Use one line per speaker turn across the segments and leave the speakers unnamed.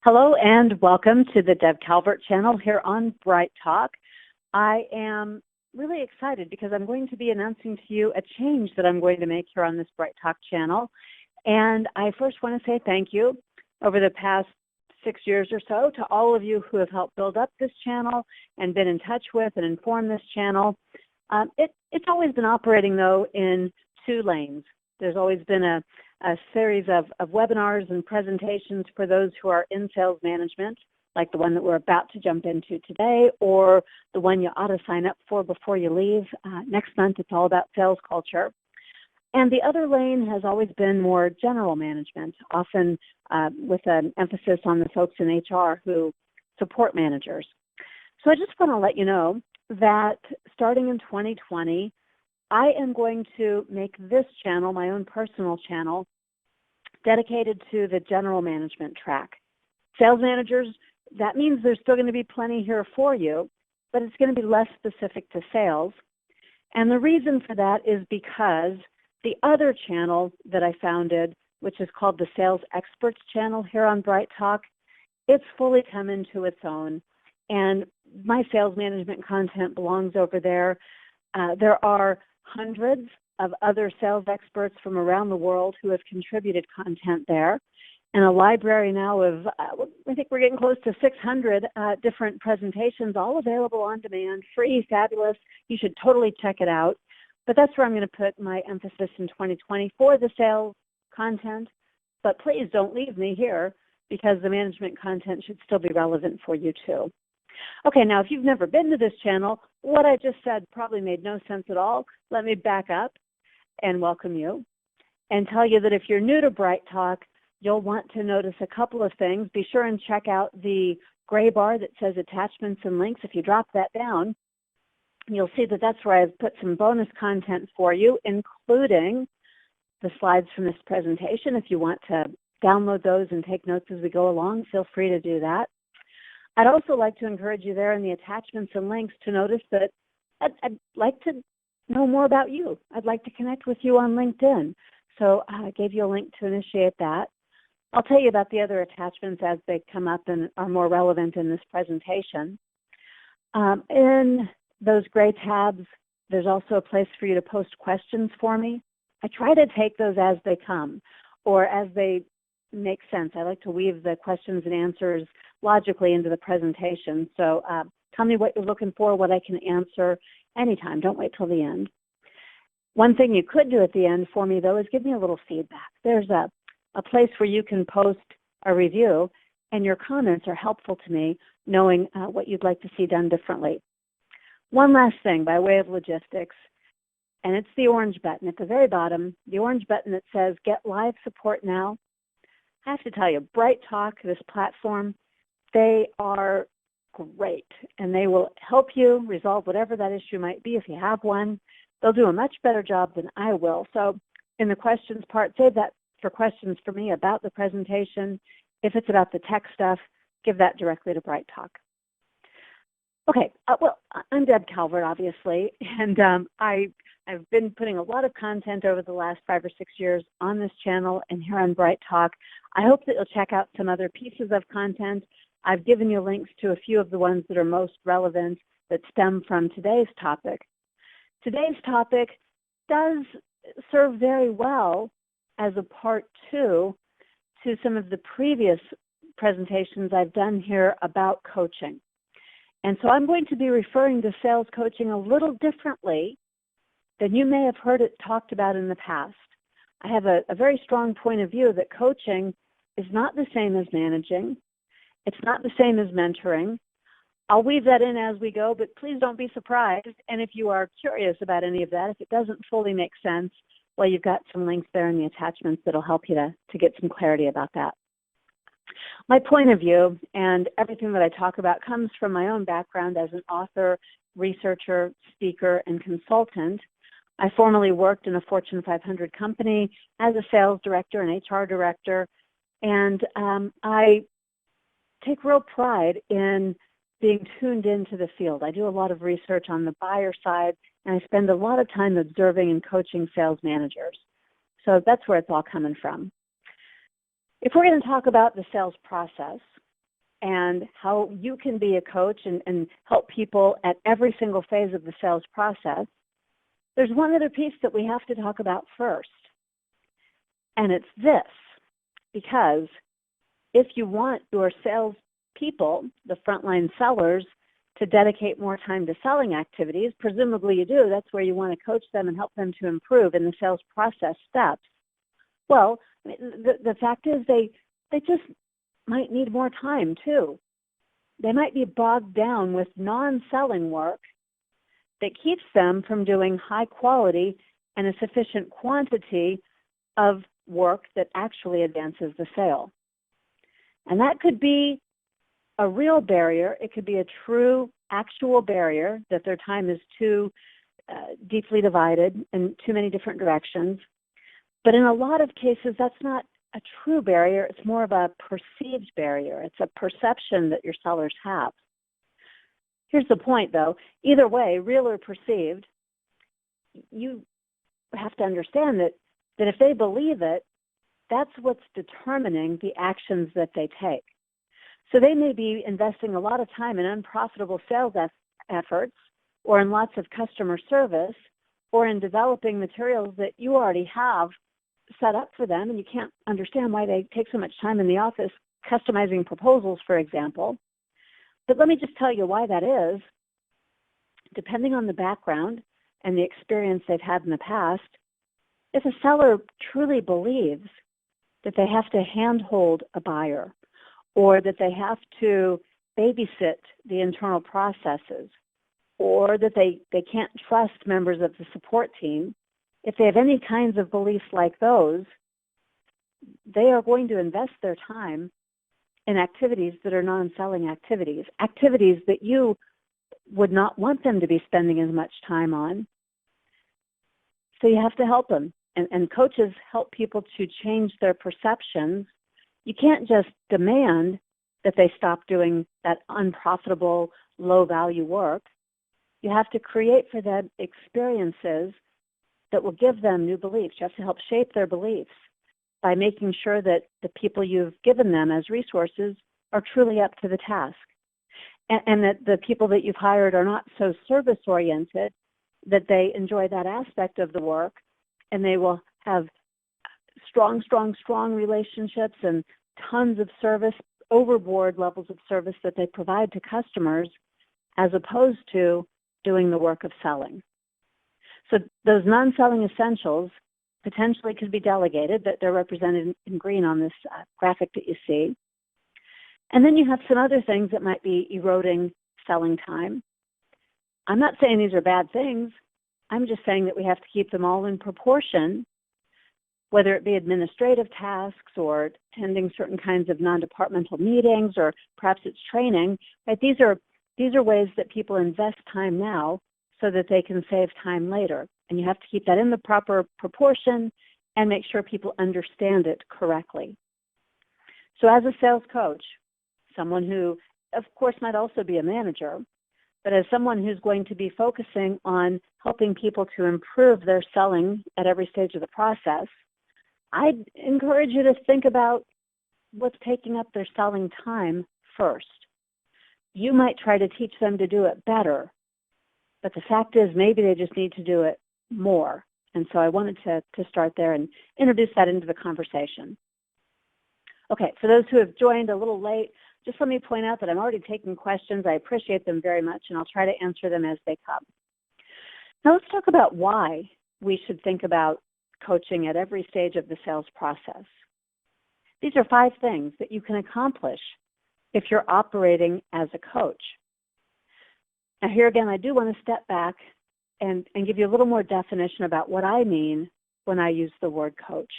Hello and welcome to the Deb Calvert channel here on Bright Talk. I am really excited because I'm going to be announcing to you a change that I'm going to make here on this Bright Talk channel. And I first want to say thank you over the past 6 years or so to all of you who have helped build up this channel and been in touch with and informed this channel. It's always been operating, though, in two lanes. There's always been a series of webinars and presentations for those who are in sales management, like the one that we're about to jump into today, or the one you ought to sign up for before you leave. Next month, it's all about sales culture. And the other lane has always been more general management, often with an emphasis on the folks in HR who support managers. So I just want to let you know that starting in 2020, I am going to make this channel, my own personal channel, dedicated to the general management track. Sales managers, that means there's still going to be plenty here for you, but it's going to be less specific to sales. And the reason for that is because the other channel that I founded, which is called the Sales Experts channel here on Bright Talk, it's fully come into its own. And my sales management content belongs over there. There are hundreds of other sales experts from around the world who have contributed content there, and a library now of, I think we're getting close to 600 different presentations, all available on demand, free, fabulous. You should totally check it out. But that's where I'm going to put my emphasis in 2020 for the sales content. But please don't leave me here, because the management content should still be relevant for you too. Okay, now if you've never been to this channel, what I just said probably made no sense at all. Let me back up and welcome you and tell you that if you're new to Bright Talk, you'll want to notice a couple of things. Be sure and check out the gray bar that says attachments and links. If you drop that down, you'll see that that's where I've put some bonus content for you, including the slides from this presentation. If you want to download those and take notes as we go along, feel free to do that. I'd also like to encourage you there in the attachments and links to notice that I'd like to know more about you. I'd like to connect with you on LinkedIn. So I gave you a link to initiate that. I'll tell you about the other attachments as they come up and are more relevant in this presentation. In those gray tabs, there's also a place for you to post questions for me. I try to take those as they come or as they make sense. I like to weave the questions and answers logically into the presentation. So tell me what you're looking for, what I can answer anytime. Don't wait till the end. One thing you could do at the end for me, though, is give me a little feedback. There's a place where you can post a review, and your comments are helpful to me knowing what you'd like to see done differently. One last thing by way of logistics, and it's the orange button at the very bottom, the orange button that says Get Live Support Now. I have to tell you, Bright Talk, this platform, they are great, and they will help you resolve whatever that issue might be if you have one. They'll do a much better job than I will. So in the questions part, save that for questions for me about the presentation. If it's about the tech stuff, give that directly to Bright Talk. Okay, well, I'm Deb Calvert, obviously, and I've been putting a lot of content over the last 5 or 6 years on this channel and here on Bright Talk. I hope that you'll check out some other pieces of content. I've given you links to a few of the ones that are most relevant that stem from today's topic. Today's topic does serve very well as a part 2 to some of the previous presentations I've done here about coaching. And so I'm going to be referring to sales coaching a little differently than you may have heard it talked about in the past. I have a very strong point of view that coaching is not the same as managing. It's not the same as mentoring. I'll weave that in as we go, but please don't be surprised. And if you are curious about any of that, if it doesn't fully make sense, well, you've got some links there in the attachments that'll help you to get some clarity about that. My point of view and everything that I talk about comes from my own background as an author, researcher, speaker, and consultant. I formerly worked in a Fortune 500 company as a sales director and HR director, and I take real pride in being tuned into the field. I do a lot of research on the buyer side, and I spend a lot of time observing and coaching sales managers. So that's where it's all coming from. If we're going to talk about the sales process, and how you can be a coach and help people at every single phase of the sales process, there's one other piece that we have to talk about first. And it's this, because if you want your sales people, the frontline sellers, to dedicate more time to selling activities, presumably you do, that's where you want to coach them and help them to improve in the sales process steps. Well, the fact is they just might need more time too. They might be bogged down with non-selling work that keeps them from doing high quality and a sufficient quantity of work that actually advances the sale. And that could be a real barrier. It could be a true, actual barrier that their time is too deeply divided in too many different directions. But in a lot of cases, that's not a true barrier. It's more of a perceived barrier. It's a perception that your sellers have. Here's the point, though. Either way, real or perceived, you have to understand that if they believe it, that's what's determining the actions that they take. So they may be investing a lot of time in unprofitable sales efforts, or in lots of customer service, or in developing materials that you already have set up for them, and you can't understand why they take so much time in the office customizing proposals, for example. But let me just tell you why that is. Depending on the background and the experience they've had in the past, if a seller truly believes that they have to handhold a buyer, or that they have to babysit the internal processes, or that they can't trust members of the support team, if they have any kinds of beliefs like those, they are going to invest their time in activities that are non-selling activities, activities that you would not want them to be spending as much time on. So you have to help them. And coaches help people to change their perceptions. You can't just demand that they stop doing that unprofitable, low-value work. You have to create for them experiences that will give them new beliefs. You have to help shape their beliefs by making sure that the people you've given them as resources are truly up to the task, and that the people that you've hired are not so service-oriented that they enjoy that aspect of the work, and they will have strong relationships and tons of service, overboard levels of service that they provide to customers, as opposed to doing the work of selling. So those non-selling essentials potentially could be delegated, that they're represented in green on this graphic that you see. And then you have some other things that might be eroding selling time. I'm not saying these are bad things. I'm just saying that we have to keep them all in proportion, whether it be administrative tasks or attending certain kinds of non-departmental meetings, or perhaps it's training. Right? These are ways that people invest time now so that they can save time later. And you have to keep that in the proper proportion and make sure people understand it correctly. So as a sales coach, someone who, of course, might also be a manager, but as someone who's going to be focusing on helping people to improve their selling at every stage of the process, I'd encourage you to think about what's taking up their selling time first. You might try to teach them to do it better, but the fact is maybe they just need to do it more. And so I wanted to start there and introduce that into the conversation. Okay, for those who have joined a little late, just let me point out that I'm already taking questions. I appreciate them very much, and I'll try to answer them as they come. Now let's talk about why we should think about coaching at every stage of the sales process. These are 5 things that you can accomplish if you're operating as a coach. Now here again, I do want to step back and give you a little more definition about what I mean when I use the word coach.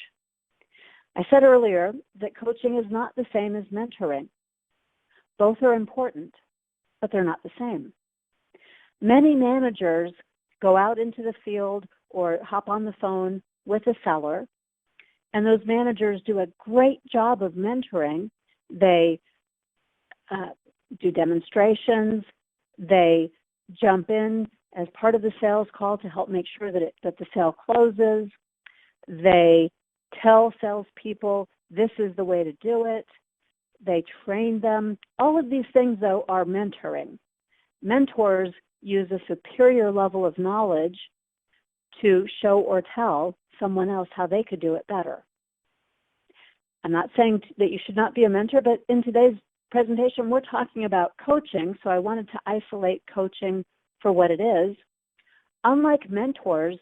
I said earlier that coaching is not the same as mentoring. Both are important, but they're not the same. Many managers go out into the field or hop on the phone with a seller, and those managers do a great job of mentoring. They do demonstrations. They jump in as part of the sales call to help make sure that the sale closes. They tell salespeople, this is the way to do it. they train them. All of these things, though, are mentoring. Mentors use a superior level of knowledge to show or tell someone else how they could do it better. I'm not saying that you should not be a mentor, but in today's presentation, we're talking about coaching, so I wanted to isolate coaching for what it is. Unlike mentors,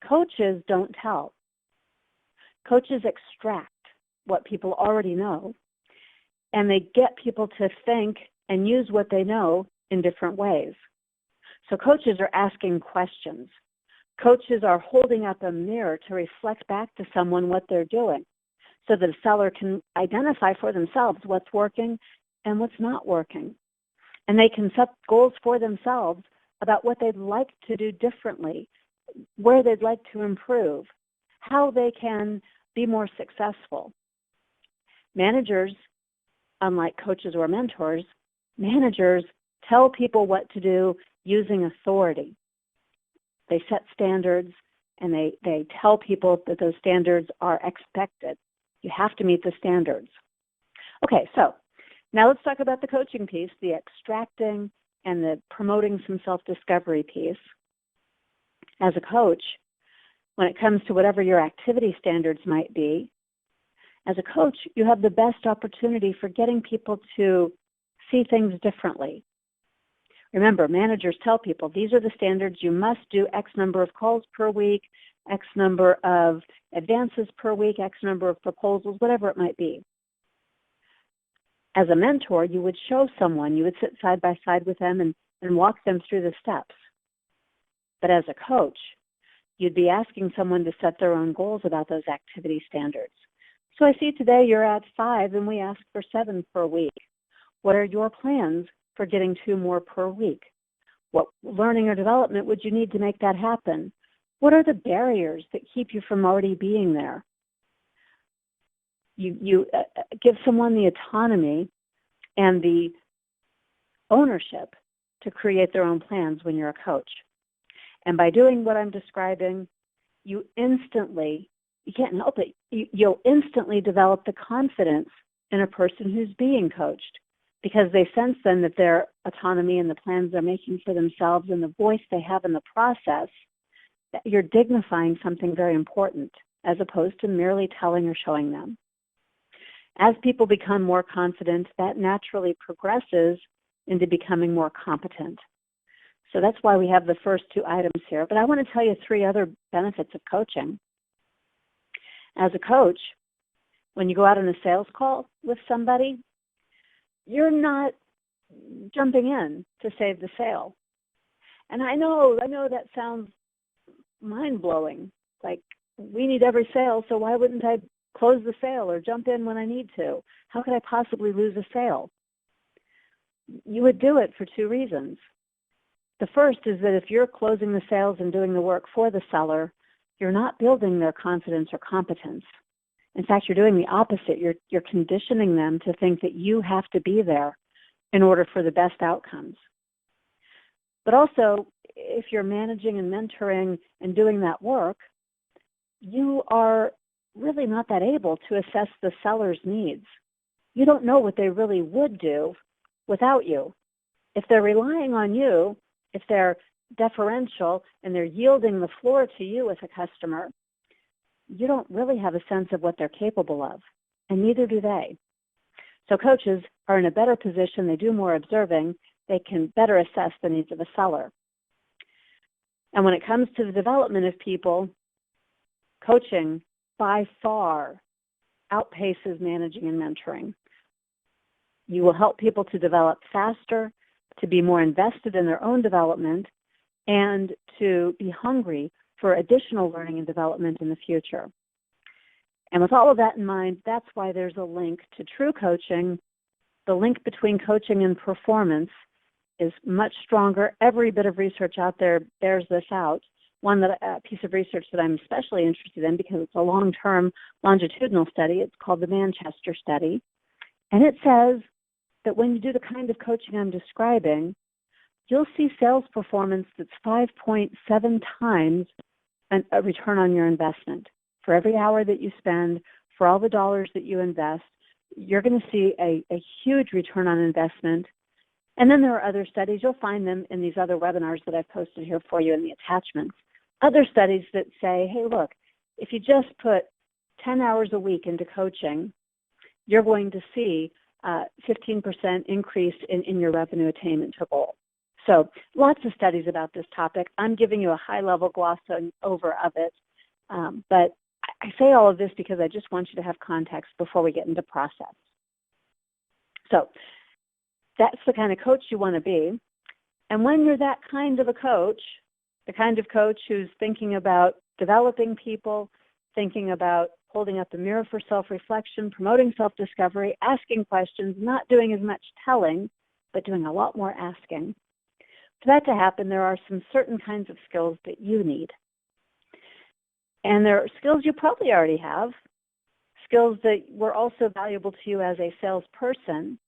coaches don't tell. Coaches extract what people already know, and they get people to think and use what they know in different ways. So coaches are asking questions. Coaches are holding up a mirror to reflect back to someone what they're doing so that a seller can identify for themselves what's working and what's not working. And they can set goals for themselves about what they'd like to do differently, where they'd like to improve, how they can be more successful. Managers, unlike coaches or mentors, managers tell people what to do using authority. They set standards and they tell people that those standards are expected. You have to meet the standards. Okay, so now let's talk about the coaching piece, the extracting and the promoting some self-discovery piece. As a coach, when it comes to whatever your activity standards might be, as a coach, you have the best opportunity for getting people to see things differently. Remember, managers tell people, these are the standards. You must do X number of calls per week, X number of advances per week, X number of proposals, whatever it might be. As a mentor, you would show someone, you would sit side by side with them and walk them through the steps. But as a coach, you'd be asking someone to set their own goals about those activity standards. So I see today you're at 5 and we ask for 7 per week. What are your plans for getting 2 more per week? What learning or development would you need to make that happen? What are the barriers that keep you from already being there? You give someone the autonomy and the ownership to create their own plans when you're a coach. And by doing what I'm describing, you can't help it, you'll instantly develop the confidence in a person who's being coached because they sense then that their autonomy and the plans they're making for themselves and the voice they have in the process, that you're dignifying something very important as opposed to merely telling or showing them. As people become more confident, that naturally progresses into becoming more competent. So that's why we have the first 2 items here. But I want to tell you 3 other benefits of coaching. As a coach, when you go out on a sales call with somebody, you're not jumping in to save the sale. And I know that sounds mind-blowing. Like, we need every sale, so why wouldn't I close the sale or jump in when I need to? How could I possibly lose a sale? You would do it for 2 reasons. The first is that if you're closing the sales and doing the work for the seller, you're not building their confidence or competence. In fact, you're doing the opposite. You're conditioning them to think that you have to be there in order for the best outcomes. But also, if you're managing and mentoring and doing that work, you are really not that able to assess the seller's needs. You don't know what they really would do without you. If they're relying on you, if they're deferential and they're yielding the floor to you as a customer, you don't really have a sense of what they're capable of, and neither do they. So coaches are in a better position. They do more observing. They can better assess the needs of a seller. And when it comes to the development of people, coaching by far outpaces managing and mentoring. You will help people to develop faster, to be more invested in their own development, and to be hungry for additional learning and development in the future. And with all of that in mind, that's why there's a link to true coaching. The link between coaching and performance is much stronger. Every bit of research out there bears this out. A piece of research that I'm especially interested in because it's a long-term longitudinal study. It's called the Manchester study. And it says that when you do the kind of coaching I'm describing, you'll see sales performance that's 5.7 times a return on your investment. For every hour that you spend, for all the dollars that you invest, you're going to see a huge return on investment. And then there are other studies. You'll find them in these other webinars that I've posted here for you in the attachments. Other studies that say, hey, look, if you just put 10 hours a week into coaching, you're going to see 15% increase in your revenue attainment to goal. So lots of studies about this topic. I'm giving you a high-level gloss over of it, but I say all of this because I just want you to have context before we get into process. So that's the kind of coach you want to be. And when you're that kind of a coach, the kind of coach who's thinking about developing people, thinking about holding up the mirror for self-reflection, promoting self-discovery, asking questions, not doing as much telling, but doing a lot more asking. For that to happen, there are some certain kinds of skills that you need. And there are skills you probably already have, skills that were also valuable to you as a salesperson,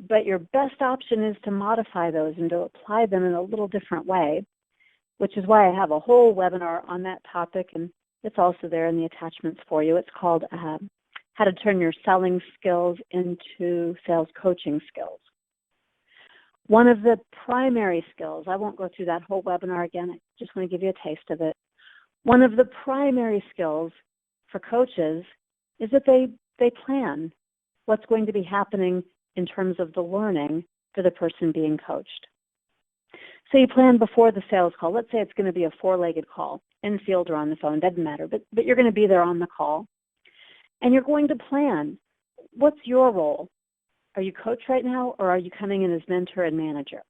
but your best option is to modify those and to apply them in a little different way, which is why I have a whole webinar on that topic, and it's also there in the attachments for you. It's called How to Turn Your Selling Skills into Sales Coaching Skills. One of the primary skills, I won't go through that whole webinar again, I just want to give you a taste of it. One of the primary skills for coaches is that they plan what's going to be happening in terms of the learning for the person being coached. So you plan before the sales call. Let's say it's going to be a four-legged call, in field or on the phone, doesn't matter, but you're going to be there on the call. And you're going to plan, what's your role? Are you coach right now, or are you coming in as mentor and manager?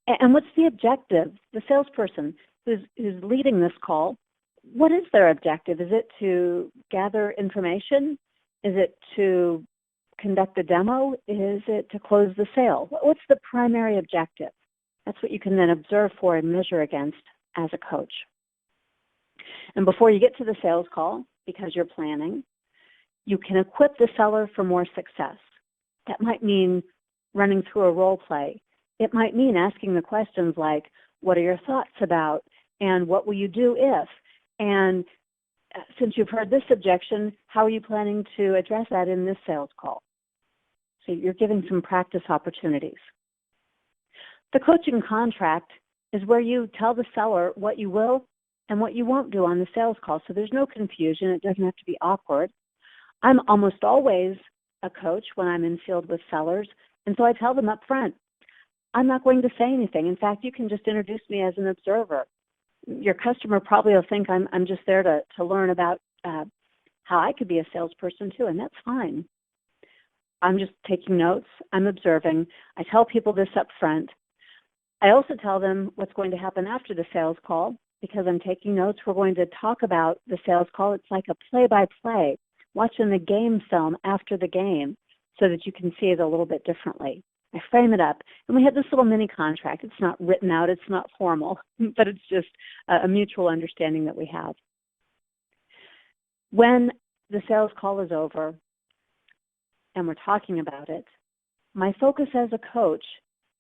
And what's the objective? The salesperson who's leading this call, what is their objective? Is it to gather information? Is it to conduct a demo? Is it to close the sale? What's the primary objective? That's what you can then observe for and measure against as a coach. And before you get to the sales call, because you're planning, you can equip the seller for more success. That might mean running through a role play. It might mean asking the questions like, what are your thoughts about? And what will you do if? And since you've heard this objection, how are you planning to address that in this sales call? So you're giving some practice opportunities. The coaching contract is where you tell the seller what you will and what you won't do on the sales call. So there's no confusion. It doesn't have to be awkward. I'm almost always a coach when I'm in field with sellers, and so I tell them up front, I'm not going to say anything. In fact, you can just introduce me as an observer. Your customer probably will think I'm just there to learn about how I could be a salesperson too, and that's fine. I'm just taking notes. I'm observing. I tell people this up front. I also tell them what's going to happen after the sales call because I'm taking notes. We're going to talk about the sales call. It's like a play-by-play, watching the game film after the game so that you can see it a little bit differently. I frame it up, and we have this little mini contract. It's not written out. It's not formal, but it's just a mutual understanding that we have. When the sales call is over and we're talking about it, my focus as a coach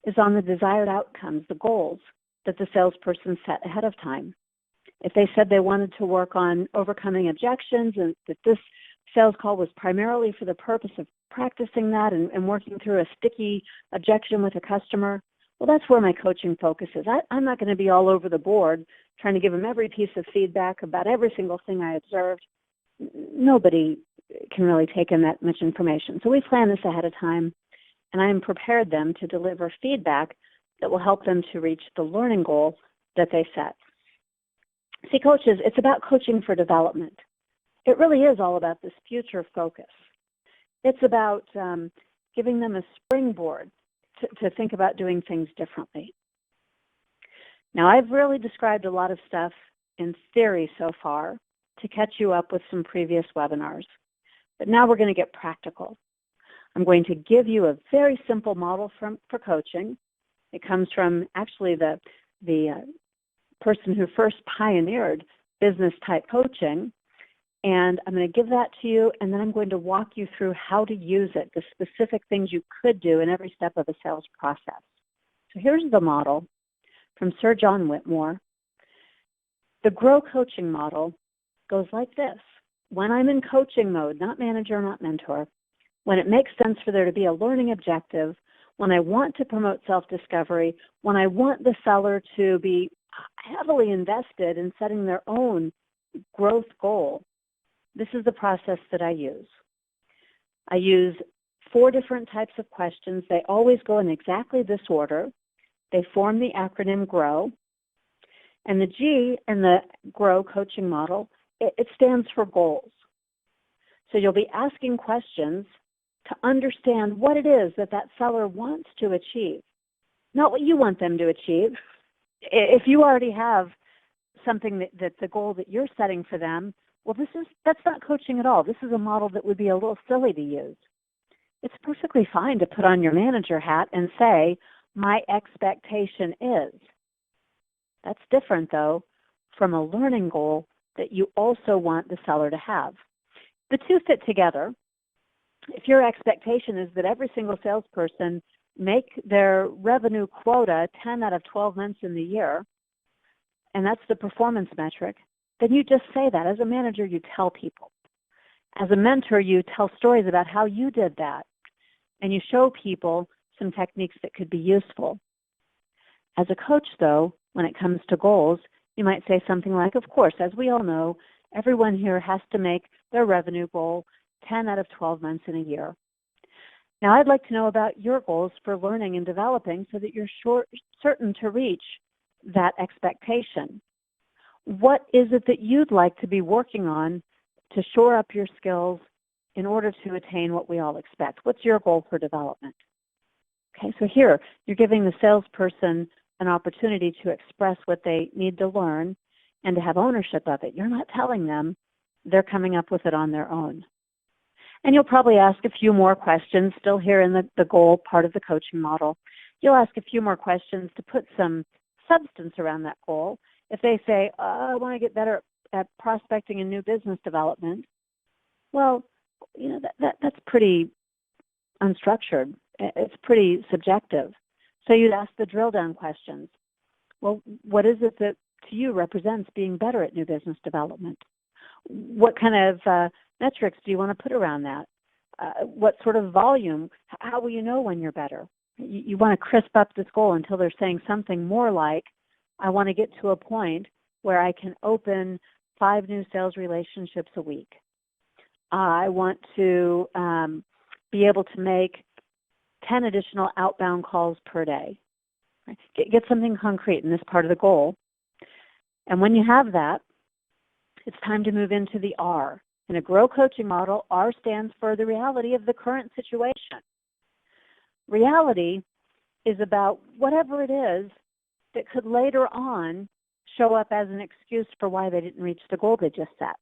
is on the desired outcomes, the goals that the salesperson set ahead of time. If they said they wanted to work on overcoming objections and that this sales call was primarily for the purpose of practicing that and working through a sticky objection with a customer, well, that's where my coaching focus is. I'm not going to be all over the board trying to give them every piece of feedback about every single thing I observed. Nobody can really take in that much information. So we plan this ahead of time, and I am prepared them to deliver feedback that will help them to reach the learning goal that they set. See, coaches, it's about coaching for development. It really is all about this future focus. It's about giving them a springboard to think about doing things differently. Now, I've really described a lot of stuff in theory so far to catch you up with some previous webinars. But now we're going to get practical. I'm going to give you a very simple model for coaching. It comes from actually the person who first pioneered business-type coaching. And I'm going to give that to you, and then I'm going to walk you through how to use it, the specific things you could do in every step of the sales process. So here's the model from Sir John Whitmore. The Grow coaching model goes like this. When I'm in coaching mode, not manager, not mentor, when it makes sense for there to be a learning objective, when I want to promote self-discovery, when I want the seller to be heavily invested in setting their own growth goal, this is the process that I use. I use 4 different types of questions. They always go in exactly this order. They form the acronym GROW. And the G in the GROW coaching model, it stands for goals. So you'll be asking questions to understand what it is that that seller wants to achieve, not what you want them to achieve. If you already have something that's a goal that you're setting for them, well, that's not coaching at all. This is a model that would be a little silly to use. It's perfectly fine to put on your manager hat and say, my expectation is. That's different, though, from a learning goal that you also want the seller to have. The two fit together. If your expectation is that every single salesperson make their revenue quota 10 out of 12 months in the year, and that's the performance metric, then you just say that. As a manager, you tell people. As a mentor, you tell stories about how you did that, and you show people some techniques that could be useful. As a coach, though, when it comes to goals, you might say something like, of course, as we all know, everyone here has to make their revenue goal 10 out of 12 months in a year. Now, I'd like to know about your goals for learning and developing so that you're certain to reach that expectation. What is it that you'd like to be working on to shore up your skills in order to attain what we all expect? What's your goal for development? Okay, so here, you're giving the salesperson an opportunity to express what they need to learn and to have ownership of it. You're not telling them. They're coming up with it on their own. And you'll probably ask a few more questions, still here in the goal part of the coaching model. You'll ask a few more questions to put some substance around that goal. If they say, I want to get better at prospecting and new business development, well, you know, that's pretty unstructured. It's pretty subjective. So you'd ask the drill down questions. Well, what is it that to you represents being better at new business development? What kind of metrics do you want to put around that? What sort of volume? How will you know when you're better? You want to crisp up this goal until they're saying something more like, I want to get to a point where I can open 5 new sales relationships a week. I want to be able to make 10 additional outbound calls per day. Right? Get something concrete in this part of the goal. And when you have that, it's time to move into the R. In a GROW coaching model, R stands for the reality of the current situation. Reality is about whatever it is that could later on show up as an excuse for why they didn't reach the goal they just set.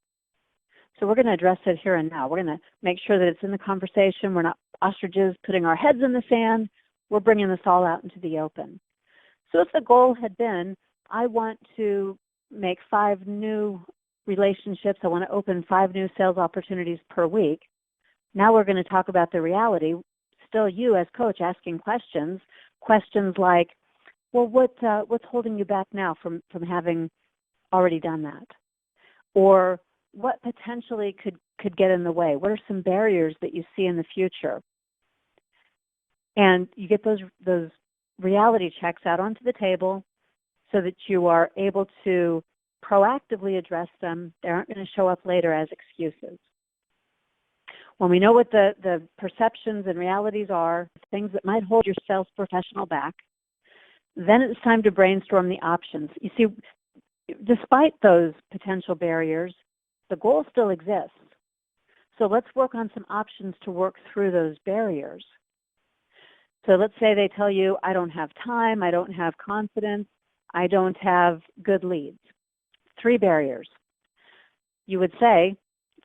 So we're going to address it here and now. We're going to make sure that it's in the conversation. We're not ostriches putting our heads in the sand. We're bringing this all out into the open. So if the goal had been, I want to make 5 new relationships, I want to open 5 new sales opportunities per week, now we're going to talk about the reality. Still you as coach asking questions like, well, what's holding you back now from having already done that? Or what potentially could get in the way? What are some barriers that you see in the future? And you get those reality checks out onto the table so that you are able to proactively address them. They aren't going to show up later as excuses. When we know what the perceptions and realities are, things that might hold your sales professional back, then it's time to brainstorm the options. You see, despite those potential barriers, the goal still exists. So let's work on some options to work through those barriers. So let's say they tell you, I don't have time, I don't have confidence, I don't have good leads. 3 barriers. You would say,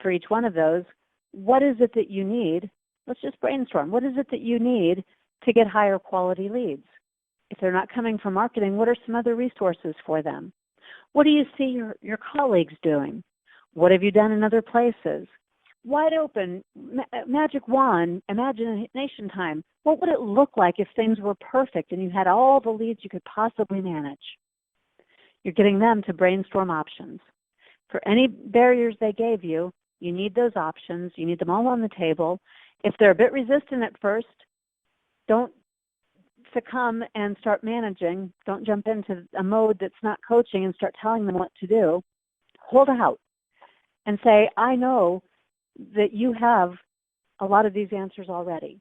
for each one of those, what is it that you need? Let's just brainstorm. What is it that you need to get higher quality leads? If they're not coming from marketing, what are some other resources for them? What do you see your colleagues doing? What have you done in other places? Wide open, magic wand, imagination time. What would it look like if things were perfect and you had all the leads you could possibly manage? You're getting them to brainstorm options. For any barriers they gave you, you need those options. You need them all on the table. If they're a bit resistant at first, don't succumb and start managing. Don't jump into a mode that's not coaching and start telling them what to do. Hold out and say, I know that you have a lot of these answers already.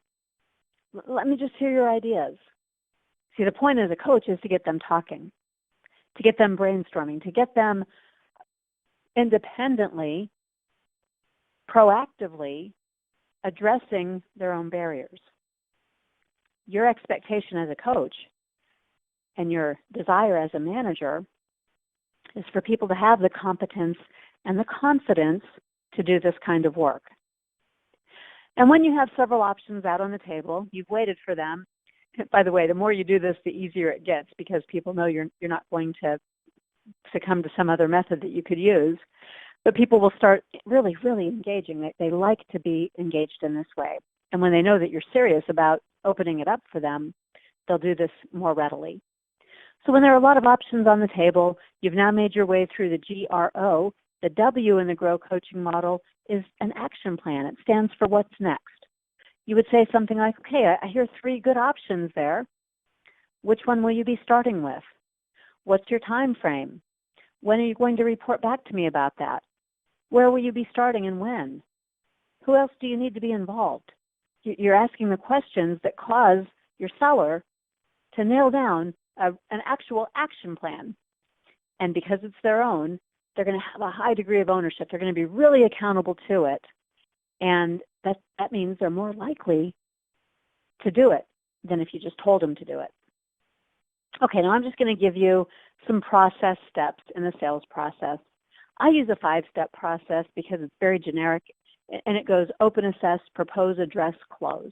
Let me just hear your ideas. See, the point as a coach is to get them talking, to get them brainstorming, to get them independently, proactively addressing their own barriers. Your expectation as a coach and your desire as a manager is for people to have the competence and the confidence to do this kind of work. And when you have several options out on the table, you've waited for them. By the way, the more you do this, the easier it gets because people know you're not going to succumb to some other method that you could use. But people will start really, really engaging. They like to be engaged in this way. And when they know that you're serious about opening it up for them, they'll do this more readily. So when there are a lot of options on the table, you've now made your way through the GRO. The W in the GROW coaching model is an action plan. It stands for what's next. You would say something like, okay, I hear 3 good options there. Which one will you be starting with? What's your time frame? When are you going to report back to me about that? Where will you be starting and when? Who else do you need to be involved? You're asking the questions that cause your seller to nail down an actual action plan. And because it's their own, they're going to have a high degree of ownership. They're going to be really accountable to it. And that means they're more likely to do it than if you just told them to do it. Okay, now I'm just going to give you some process steps in the sales process. I use a 5-step process because it's very generic, and it goes open, assess, propose, address, close.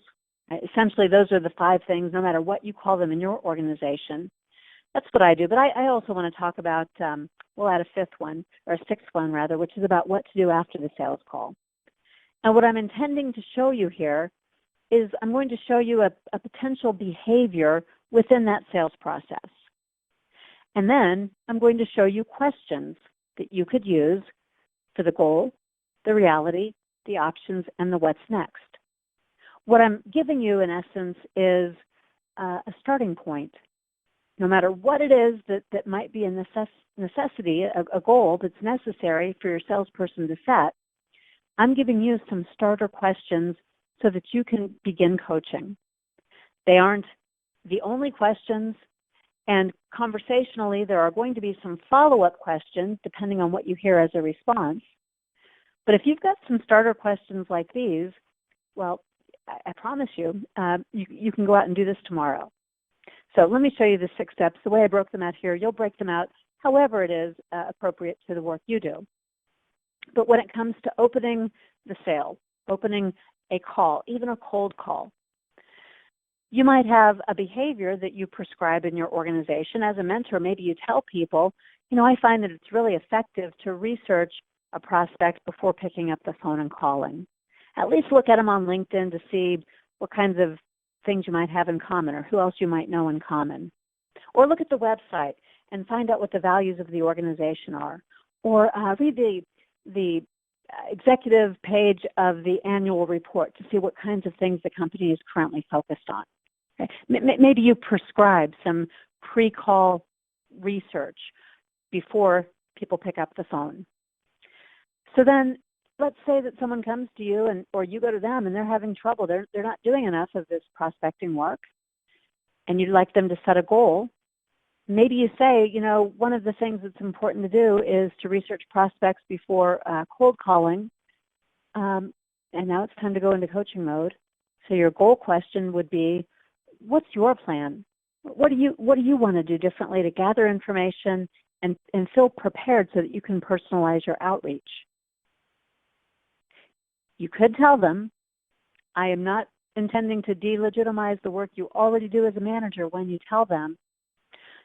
Essentially, those are the 5 things, no matter what you call them in your organization. That's what I do, but I also want to talk about, we'll add a 5th one, or a 6th one rather, which is about what to do after the sales call. And what I'm intending to show you here is I'm going to show you a potential behavior within that sales process. And then I'm going to show you questions that you could use for the goal, the reality, the options, and the what's next. What I'm giving you, in essence, is a starting point. No matter what it is that might be a necessity, a goal that's necessary for your salesperson to set, I'm giving you some starter questions so that you can begin coaching. They aren't the only questions, and conversationally, there are going to be some follow-up questions depending on what you hear as a response. But if you've got some starter questions like these, well, I promise you, you can go out and do this tomorrow. So let me show you the 6 steps. The way I broke them out here, you'll break them out however it is appropriate to the work you do. But when it comes to opening the sale, opening a call, even a cold call, you might have a behavior that you prescribe in your organization. As a mentor, maybe you tell people, I find that it's really effective to research a prospect before picking up the phone and calling. At least look at them on LinkedIn to see what kinds of things you might have in common or who else you might know in common. Or look at the website and find out what the values of the organization are. Or read the executive page of the annual report to see what kinds of things the company is currently focused on. Okay? Maybe you prescribe some pre-call research before people pick up the phone. So then let's say that someone comes to you or you go to them and they're having trouble. They're not doing enough of this prospecting work, and you'd like them to set a goal. Maybe you say, one of the things that's important to do is to research prospects before cold calling, and now it's time to go into coaching mode. So your goal question would be, what's your plan? What do you want to do differently to gather information and feel prepared so that you can personalize your outreach? You could tell them, I am not intending to delegitimize the work you already do as a manager when you tell them.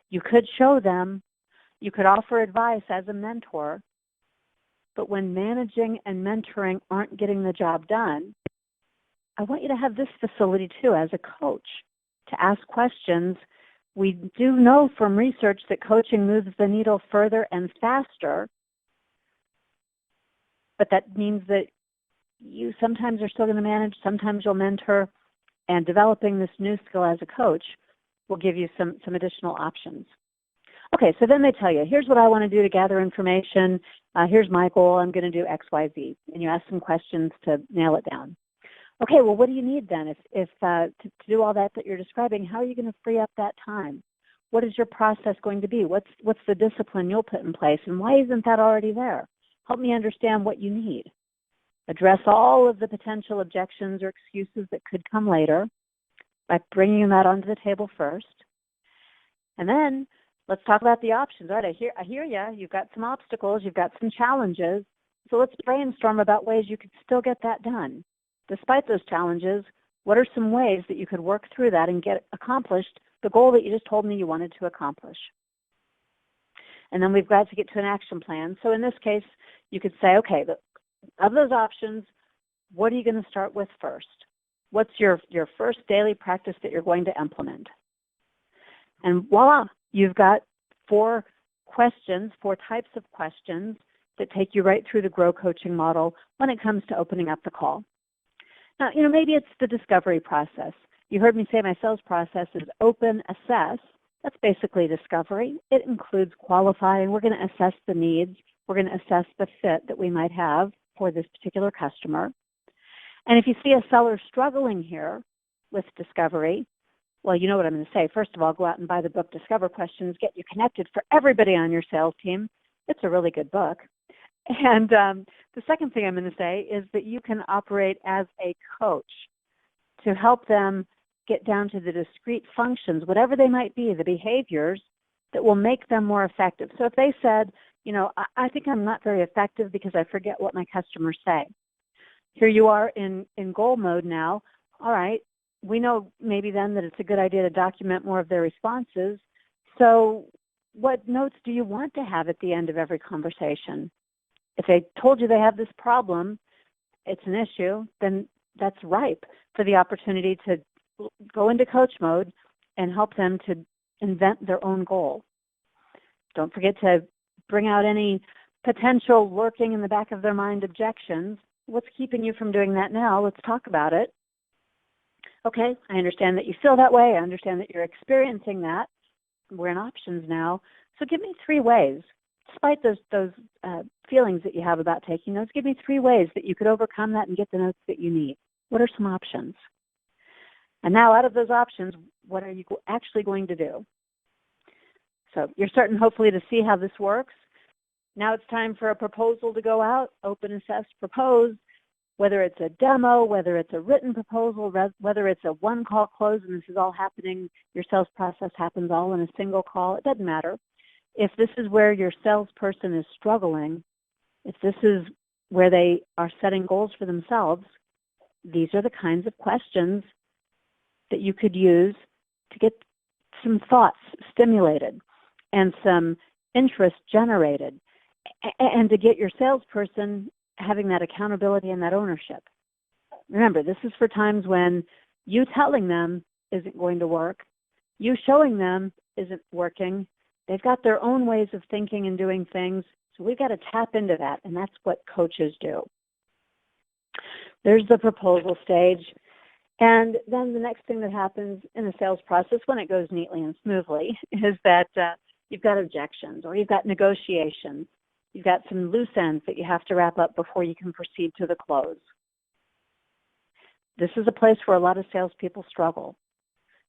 You could show them, you could offer advice as a mentor, but when managing and mentoring aren't getting the job done, I want you to have this facility too as a coach to ask questions. We do know from research that coaching moves the needle further and faster, but that means that you sometimes are still going to manage, sometimes you'll mentor, and developing this new skill as a coach will give you some additional options. Okay, so then they tell you, here's what I want to do to gather information. Here's my goal. I'm going to do X, Y, Z. And you ask some questions to nail it down. Okay, well, what do you need then? If to do all that you're describing, how are you going to free up that time? What is your process going to be? What's the discipline you'll put in place? And why isn't that already there? Help me understand what you need. Address all of the potential objections or excuses that could come later by bringing that onto the table first. And then let's talk about the options. All right, I hear you. You've got some obstacles. You've got some challenges. So let's brainstorm about ways you could still get that done. Despite those challenges, what are some ways that you could work through that and get accomplished the goal that you just told me you wanted to accomplish? And then we've got to get to an action plan. So in this case, you could say, okay, of those options, what are you going to start with first? What's your first daily practice that you're going to implement? And voila, you've got 4 questions, 4 types of questions that take you right through the Grow coaching model when it comes to opening up the call. Now, maybe it's the discovery process. You heard me say my sales process is open, assess. That's basically discovery. It includes qualifying. We're going to assess the needs. We're going to assess the fit that we might have for this particular customer. And if you see a seller struggling here with discovery, well, you know what I'm going to say. First of all, go out and buy the book, Discover Questions, Get You Connected for everybody on your sales team. It's a really good book. And the second thing I'm going to say is that you can operate as a coach to help them get down to the discrete functions, whatever they might be, the behaviors that will make them more effective. So if they said, I think I'm not very effective because I forget what my customers say. Here you are in goal mode now. All right, we know maybe then that it's a good idea to document more of their responses. So what notes do you want to have at the end of every conversation? If they told you they have this problem, it's an issue, then that's ripe for the opportunity to go into coach mode and help them to invent their own goal. Don't forget to bring out any potential lurking in the back of their mind objections. What's keeping you from doing that now? Let's talk about it. Okay, I understand that you feel that way. I understand that you're experiencing that. We're in options now. So give me 3 ways. Despite those feelings that you have about taking notes, give me 3 ways that you could overcome that and get the notes that you need. What are some options? And now out of those options, what are you actually going to do? So you're starting hopefully to see how this works. Now it's time for a proposal to go out, open, assess, propose, whether it's a demo, whether it's a written proposal, whether it's a one-call close, and this is all happening, your sales process happens all in a single call. It doesn't matter. If this is where your salesperson is struggling, if this is where they are setting goals for themselves, these are the kinds of questions that you could use to get some thoughts stimulated and some interest generated, and to get your salesperson having that accountability and that ownership. Remember, this is for times when you telling them isn't going to work, you showing them isn't working. They've got their own ways of thinking and doing things, so we've got to tap into that, and that's what coaches do. There's the proposal stage, and then the next thing that happens in the sales process when it goes neatly and smoothly is that you've got objections, or you've got negotiations. You've got some loose ends that you have to wrap up before you can proceed to the close. This is a place where a lot of salespeople struggle.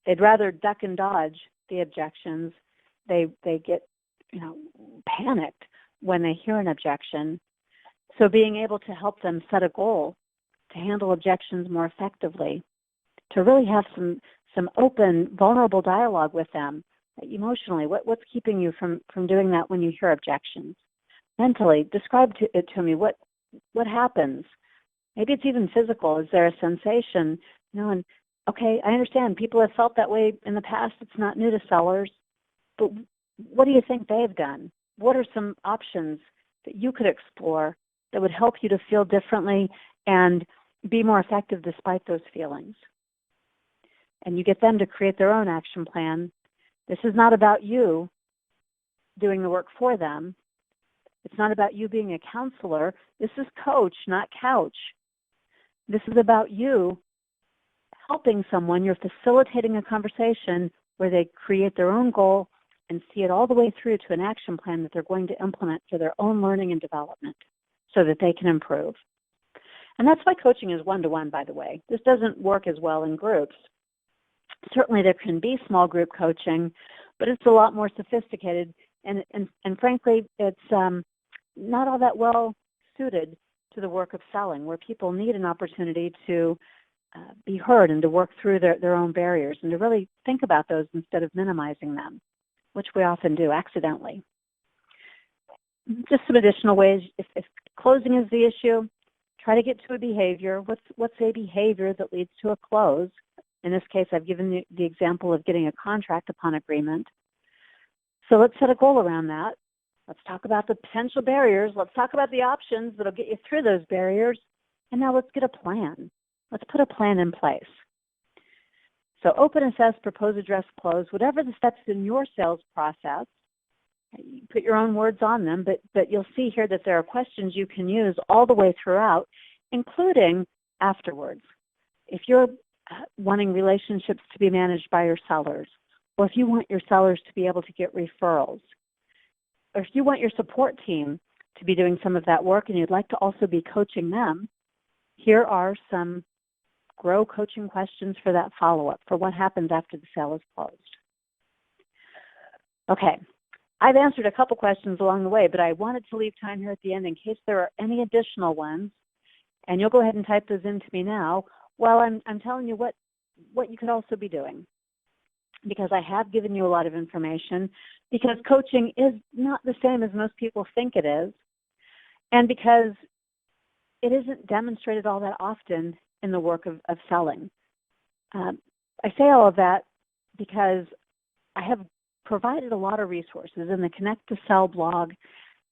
They'd rather duck and dodge the objections. They get, panicked when they hear an objection. So being able to help them set a goal to handle objections more effectively, to really have some open, vulnerable dialogue with them emotionally. What's keeping you from doing that when you hear objections? Mentally, describe it to me. What happens? Maybe it's even physical. Is there a sensation? And okay, I understand people have felt that way in the past. It's not new to sellers. But what do you think they've done? What are some options that you could explore that would help you to feel differently and be more effective despite those feelings? And you get them to create their own action plan. This is not about you doing the work for them. It's not about you being a counselor. This is coach, not couch. This is about you helping someone. You're facilitating a conversation where they create their own goal and see it all the way through to an action plan that they're going to implement for their own learning and development so that they can improve. And that's why coaching is one-to-one, by the way. This doesn't work as well in groups. Certainly there can be small group coaching, but it's a lot more sophisticated, and frankly, it's not all that well suited to the work of selling, where people need an opportunity to be heard and to work through their own barriers and to really think about those instead of minimizing them, which we often do accidentally. Just some additional ways. If closing is the issue, try to get to a behavior. What's a behavior that leads to a close? In this case, I've given the example of getting a contract upon agreement. So let's set a goal around that. Let's talk about the potential barriers. Let's talk about the options that'll get you through those barriers. And now let's get a plan. Let's put a plan in place. So open, assess, propose, address, close, whatever the steps in your sales process. You put your own words on them, but you'll see here that there are questions you can use all the way throughout, including afterwards. If you're wanting relationships to be managed by your sellers, or if you want your sellers to be able to get referrals, or if you want your support team to be doing some of that work and you'd like to also be coaching them, here are some grow coaching questions for that follow-up, for what happens after the sale is closed. Okay, I've answered a couple questions along the way, but I wanted to leave time here at the end in case there are any additional ones, and you'll go ahead and type those into me now while I'm telling you what you could also be doing, because I have given you a lot of information, because coaching is not the same as most people think it is, and because it isn't demonstrated all that often in the work of selling. I say all of that because I have provided a lot of resources in the Connect to Sell blog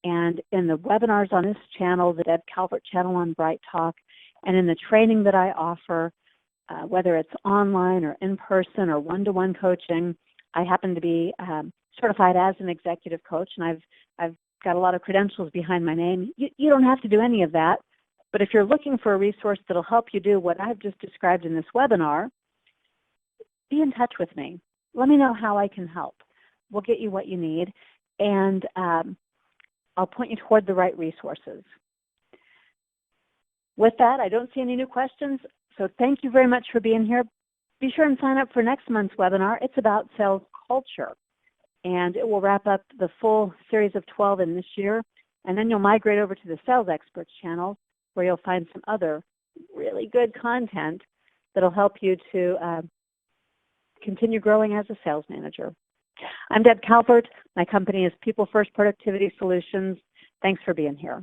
and in the webinars on this channel, the Deb Calvert channel on Bright Talk, and in the training that I offer, whether it's online or in person or one-to-one coaching. I happen to be certified as an executive coach, and I've got a lot of credentials behind my name. You don't have to do any of that, but if you're looking for a resource that'll help you do what I've just described in this webinar, be in touch with me. Let me know how I can help. We'll get you what you need, and I'll point you toward the right resources. With that, I don't see any new questions, so thank you very much for being here. Be sure and sign up for next month's webinar. It's about sales culture, and it will wrap up the full series of 12 in this year, and then you'll migrate over to the Sales Experts channel, where you'll find some other really good content that'll help you to continue growing as a sales manager. I'm Deb Calvert. My company is People First Productivity Solutions. Thanks for being here.